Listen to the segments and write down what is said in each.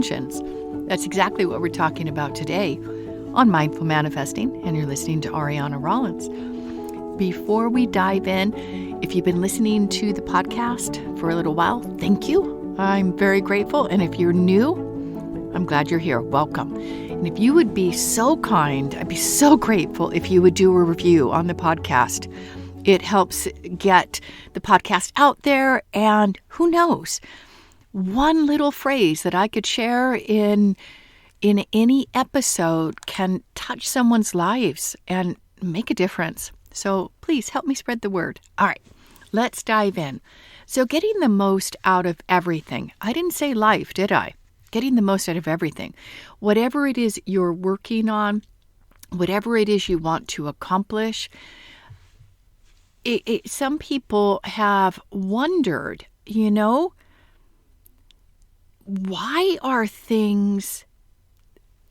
intentions. That's exactly what we're talking about today on Mindful Manifesting, and you're listening to Ariana Rollins. Before we dive in, if you've been listening to the podcast for a little while, thank you. I'm very grateful. And if you're new, I'm glad you're here. Welcome. And if you would be so kind, I'd be so grateful if you would do a review on the podcast. It helps get the podcast out there, and who knows, one little phrase that I could share in any episode can touch someone's lives and make a difference. So please help me spread the word. All right, let's dive in. So getting the most out of everything. I didn't say life, did I? Getting the most out of everything. Whatever it is you're working on, whatever it is you want to accomplish. Some people have wondered, why are things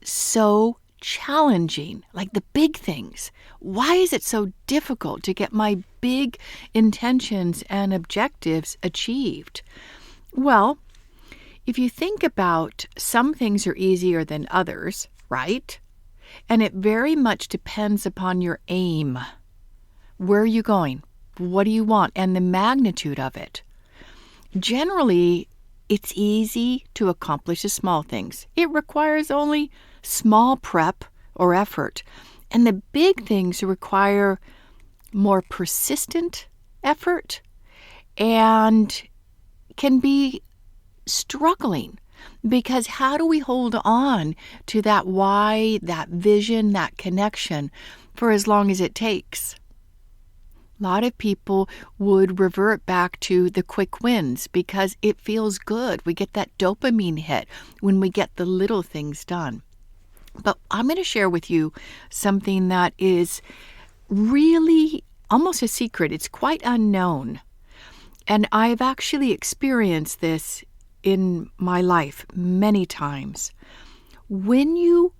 so challenging, like the big things? Why is it so difficult to get my big intentions and objectives achieved? Well, if you think about, some things are easier than others, right? And it very much depends upon your aim. Where are you going? What do you want? And the magnitude of it. Generally, it's easy to accomplish the small things. It requires only small prep or effort. And the big things require more persistent effort and can be struggling, because how do we hold on to that why, that vision, that connection for as long as it takes? A lot of people would revert back to the quick wins because it feels good. We get that dopamine hit when we get the little things done. But I'm going to share with you something that is really almost a secret. It's quite unknown. And I've actually experienced this in my life many times. When you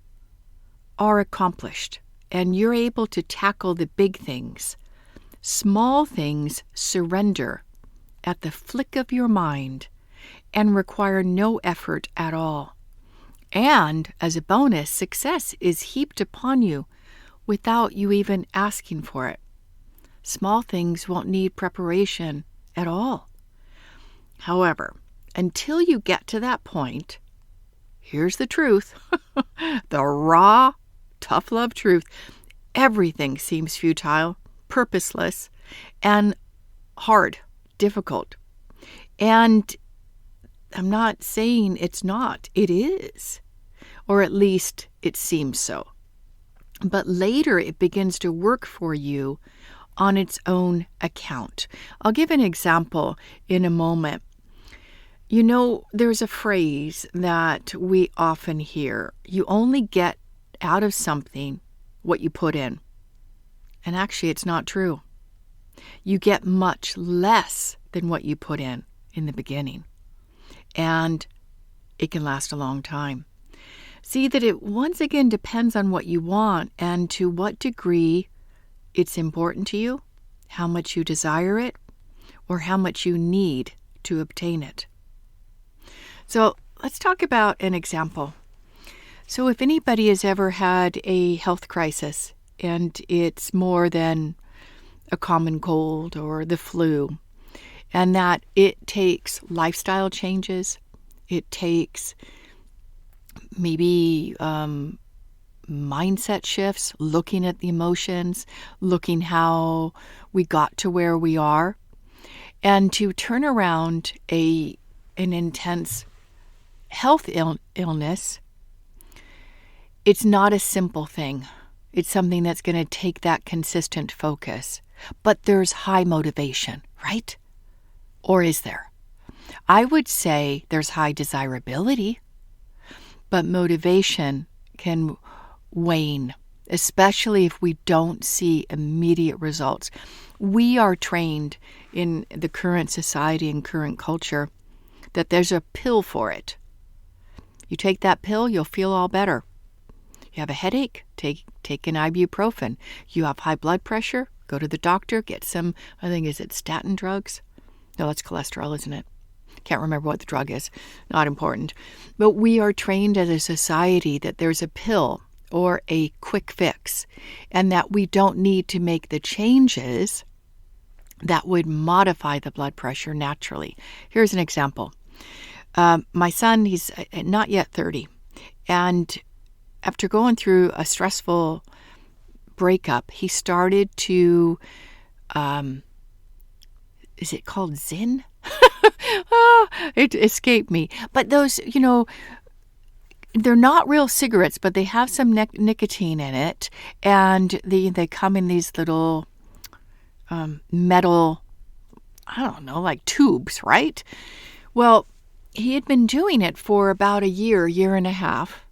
are accomplished and you're able to tackle the big things, small things surrender at the flick of your mind and require no effort at all. And as a bonus, success is heaped upon you without you even asking for it. Small things won't need preparation at all. However, until you get to that point, here's the truth, the raw, tough love truth. Everything seems futile, purposeless, and hard, difficult. And I'm not saying it's not. It is. Or at least it seems so. But later it begins to work for you on its own account. I'll give an example in a moment. There's a phrase that we often hear. You only get out of something what you put in. And actually, it's not true. You get much less than what you put in the beginning. And it can last a long time. See that it once again depends on what you want and to what degree it's important to you, how much you desire it, or how much you need to obtain it. So let's talk about an example. So if anybody has ever had a health crisis, and it's more than a common cold or the flu, and that it takes lifestyle changes, it takes maybe mindset shifts, looking at the emotions, looking how we got to where we are, and to turn around an intense health illness. It's not a simple thing. It's something that's going to take that consistent focus. But there's high motivation, right? Or is there? I would say there's high desirability, but motivation can wane, especially if we don't see immediate results. We are trained in the current society and current culture that there's a pill for it. You take that pill, you'll feel all better. You have a headache, take an ibuprofen. You have high blood pressure, go to the doctor, get some, is it statin drugs? No, that's cholesterol, isn't it? Can't remember what the drug is. Not important. But we are trained as a society that there's a pill or a quick fix, and that we don't need to make the changes that would modify the blood pressure naturally. Here's an example. My son, he's not yet 30, and after going through a stressful breakup, he started to, is it called Zyn? Oh, it escaped me. But those, they're not real cigarettes, but they have some nicotine in it, and they come in these little metal, I don't know, like tubes, right? Well, he had been doing it for about a year and a half,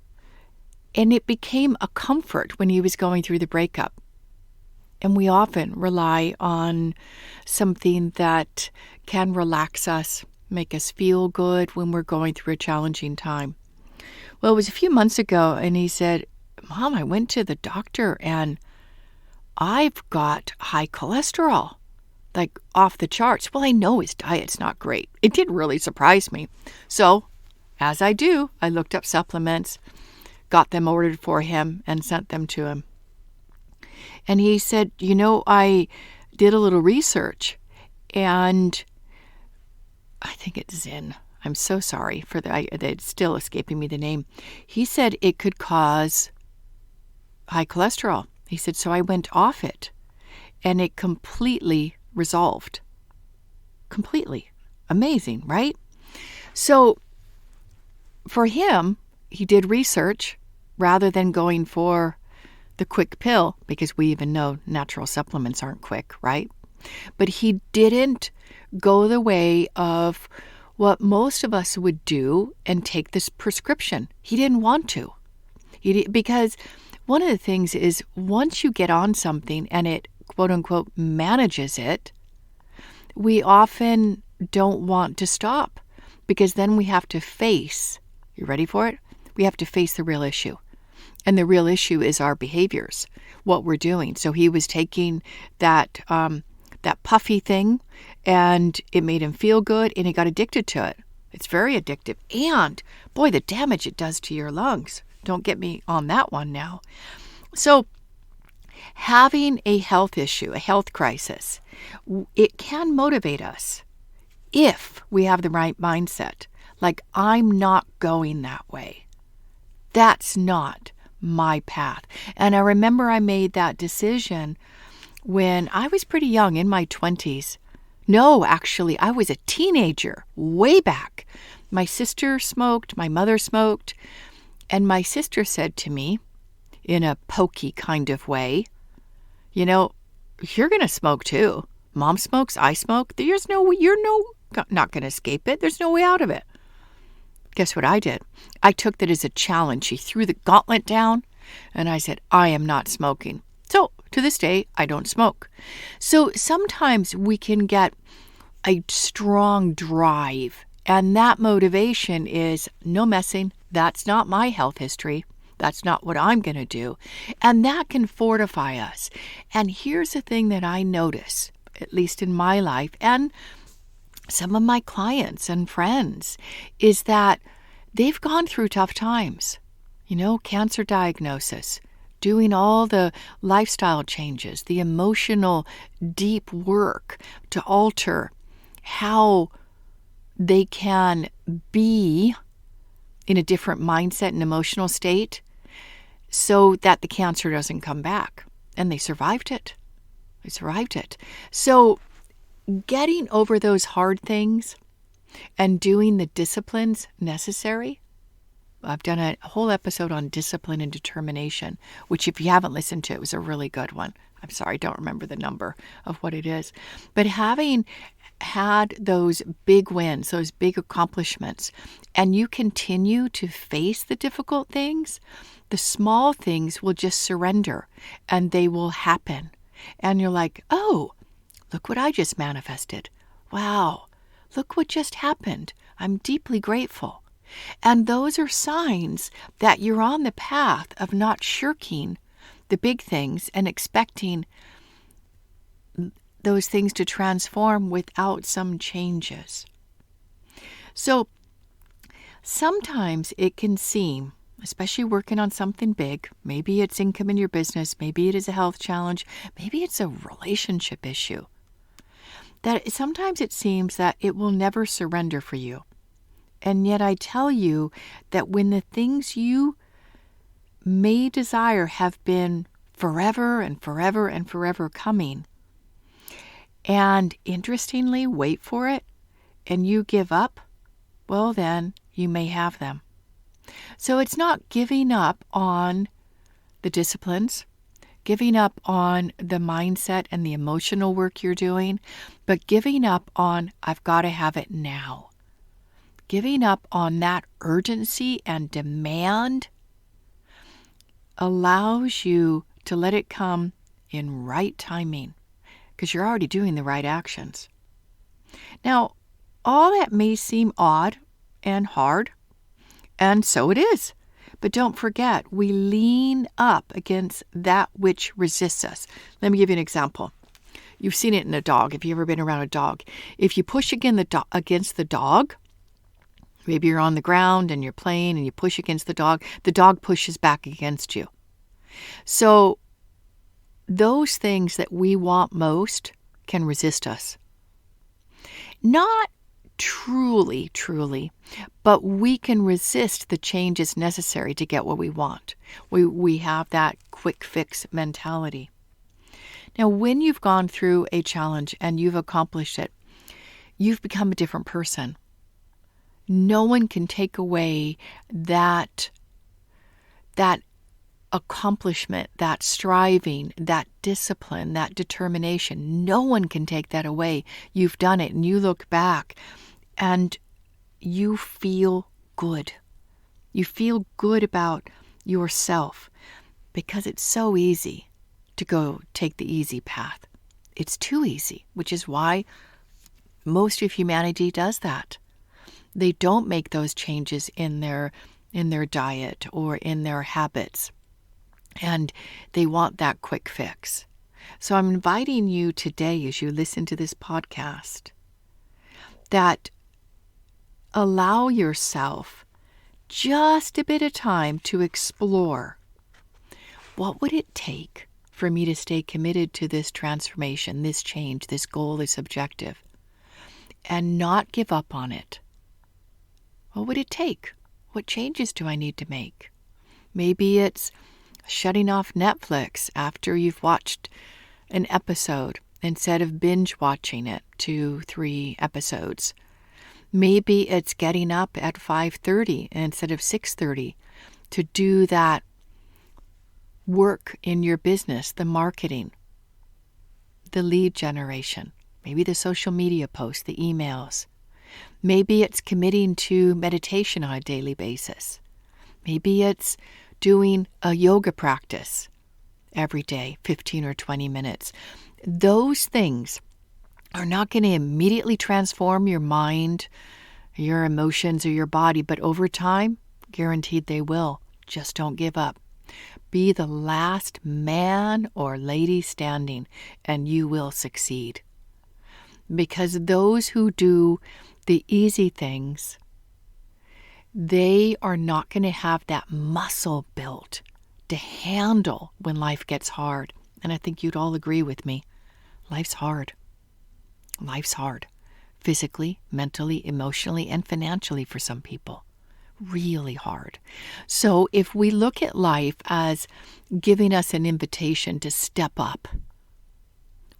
and it became a comfort when he was going through the breakup. And we often rely on something that can relax us, make us feel good when we're going through a challenging time. Well, it was a few months ago, and he said, Mom, I went to the doctor, and I've got high cholesterol, like off the charts. Well, I know his diet's not great. It did really surprise me. So, as I do, I looked up supplements, got them ordered for him, and sent them to him. And he said, I did a little research, and I think it's Zyn. I'm so sorry for that. It's still escaping me the name. He said it could cause high cholesterol. He said, so I went off it, and it completely resolved. Completely. Amazing, right? So for him, he did research rather than going for the quick pill, because we even know natural supplements aren't quick, right? But he didn't go the way of what most of us would do and take this prescription. He didn't want to. Because one of the things is, once you get on something and it, quote unquote, manages it, we often don't want to stop, because then we have to face, you ready for it? We have to face the real issue. And the real issue is our behaviors, what we're doing. So he was taking that puffy thing, and it made him feel good, and he got addicted to it. It's very addictive. And, boy, the damage it does to your lungs. Don't get me on that one now. So having a health issue, a health crisis, it can motivate us if we have the right mindset. Like, I'm not going that way. That's not my path. And I remember I made that decision when I was pretty young, in my 20s. No, actually, I was a teenager, way back. My sister smoked, my mother smoked, and my sister said to me, in a pokey kind of way, you're going to smoke too. Mom smokes, I smoke. You're not going to escape it. There's no way out of it. Guess what I did? I took that as a challenge. She threw the gauntlet down, and I said, I am not smoking. So to this day, I don't smoke. So sometimes we can get a strong drive, and that motivation is no messing. That's not my health history. That's not what I'm going to do. And that can fortify us. And here's the thing that I notice, at least in my life, and some of my clients and friends, is that they've gone through tough times. Cancer diagnosis, doing all the lifestyle changes, the emotional deep work to alter how they can be in a different mindset and emotional state so that the cancer doesn't come back. And they survived it. So getting over those hard things and doing the disciplines necessary. I've done a whole episode on discipline and determination, which if you haven't listened to, it was a really good one. I'm sorry, I don't remember the number of what it is. But having had those big wins, those big accomplishments, and you continue to face the difficult things, the small things will just surrender and they will happen. And you're like, oh, look what I just manifested. Wow, look what just happened. I'm deeply grateful. And those are signs that you're on the path of not shirking the big things and expecting those things to transform without some changes. So sometimes it can seem, especially working on something big, maybe it's income in your business, maybe it is a health challenge, maybe it's a relationship issue, that sometimes it seems that it will never surrender for you. And yet I tell you that when the things you may desire have been forever and forever and forever coming, and interestingly, wait for it, and you give up, well then, you may have them. So it's not giving up on the disciplines, giving up on the mindset and the emotional work you're doing, but giving up on, I've got to have it now. Giving up on that urgency and demand allows you to let it come in right timing, because you're already doing the right actions. Now, all that may seem odd and hard, and so it is. But don't forget, we lean up against that which resists us. Let me give you an example. You've seen it in a dog. If you've ever been around a dog, if you push against the dog, maybe you're on the ground and you're playing and you push against the dog pushes back against you. So those things that we want most can resist us. Not truly, but we can resist the changes necessary to get what we want. We have that quick fix mentality. Now, when you've gone through a challenge and you've accomplished it, you've become a different person. No one can take away that accomplishment, that striving, that discipline, that determination. No one can take that away. You've done it, and you look back and you feel good. You feel good about yourself because it's so easy to go take the easy path. It's too easy, which is why most of humanity does that. They don't make those changes in their diet or in their habits, and they want that quick fix. So I'm inviting you today, as you listen to this podcast, that allow yourself just a bit of time to explore, what would it take for me to stay committed to this transformation, this change, this goal, this objective, and not give up on it? What would it take? What changes do I need to make? Maybe it's shutting off Netflix after you've watched an episode instead of binge watching it 2-3 episodes. Maybe it's getting up at 5:30 instead of 6:30 to do that work in your business, the marketing, the lead generation, maybe the social media posts, the emails. Maybe it's committing to meditation on a daily basis. Maybe it's doing a yoga practice every day, 15 or 20 minutes. Those things are not going to immediately transform your mind, your emotions, or your body, but over time, guaranteed they will. Just don't give up. Be the last man or lady standing, and you will succeed. Because those who do the easy things, they are not going to have that muscle built to handle when life gets hard. And I think you'd all agree with me. Life's hard. Life's hard. Physically, mentally, emotionally, and financially for some people. Really hard. So if we look at life as giving us an invitation to step up,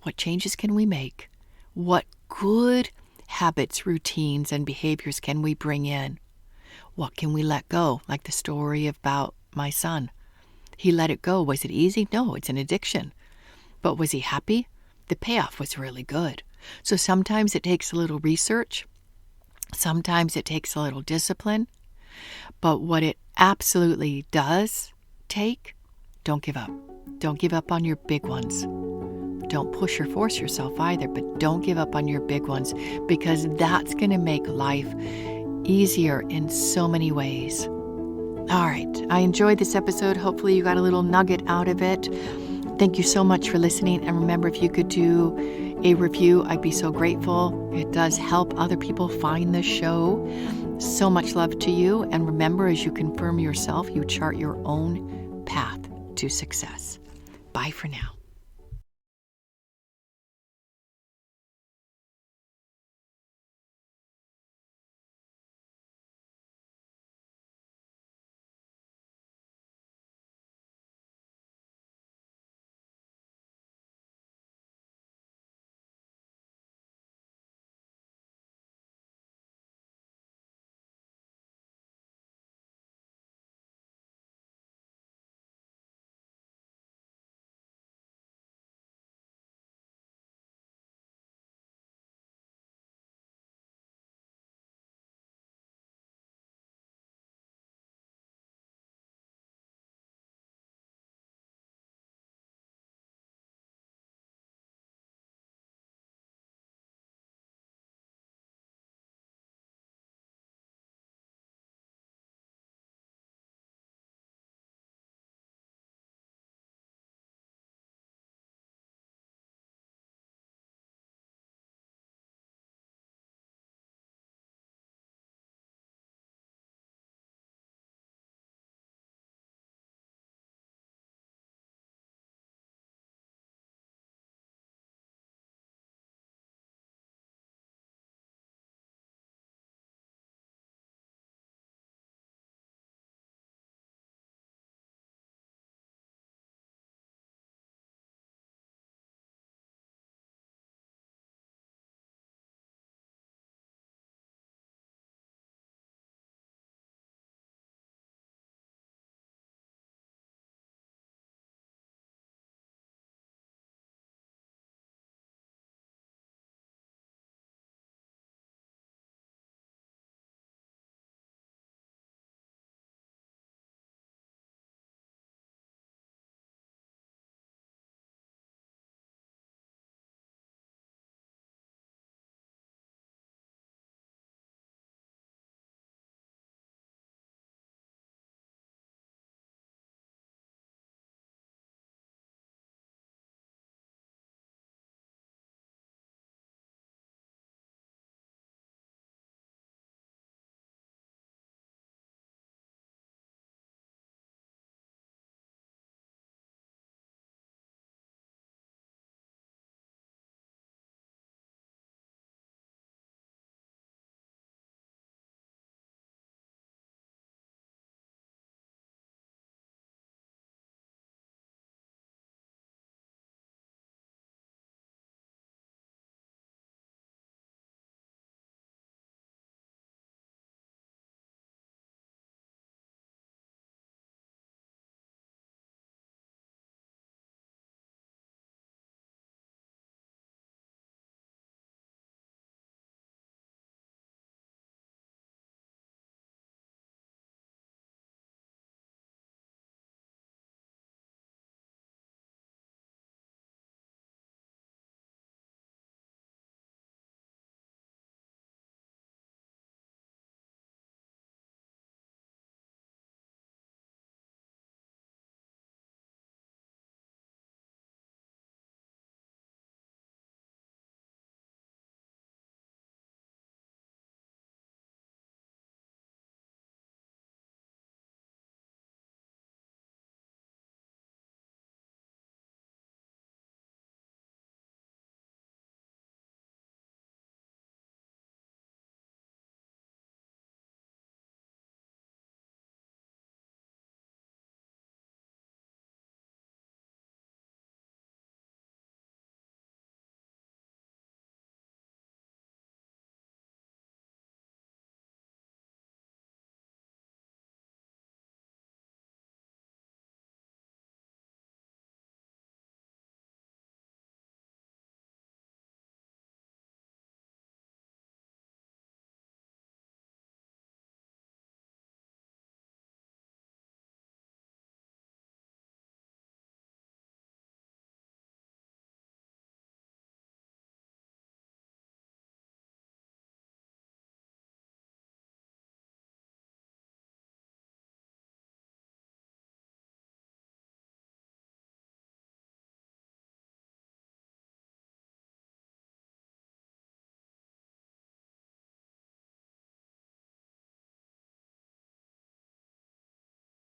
what changes can we make? What good habits, routines, and behaviors can we bring in? What can we let go? Like the story about my son. He let it go. Was it easy? No, it's an addiction. But was he happy? The payoff was really good. So sometimes it takes a little research. Sometimes it takes a little discipline. But what it absolutely does take, don't give up. Don't give up on your big ones. Don't push or force yourself either, but don't give up on your big ones, because that's going to make life easier in so many ways. All right. I enjoyed this episode. Hopefully you got a little nugget out of it. Thank you so much for listening. And remember, if you could do a review, I'd be so grateful. It does help other people find this show. So much love to you. And remember, as you confirm yourself, you chart your own path to success. Bye for now.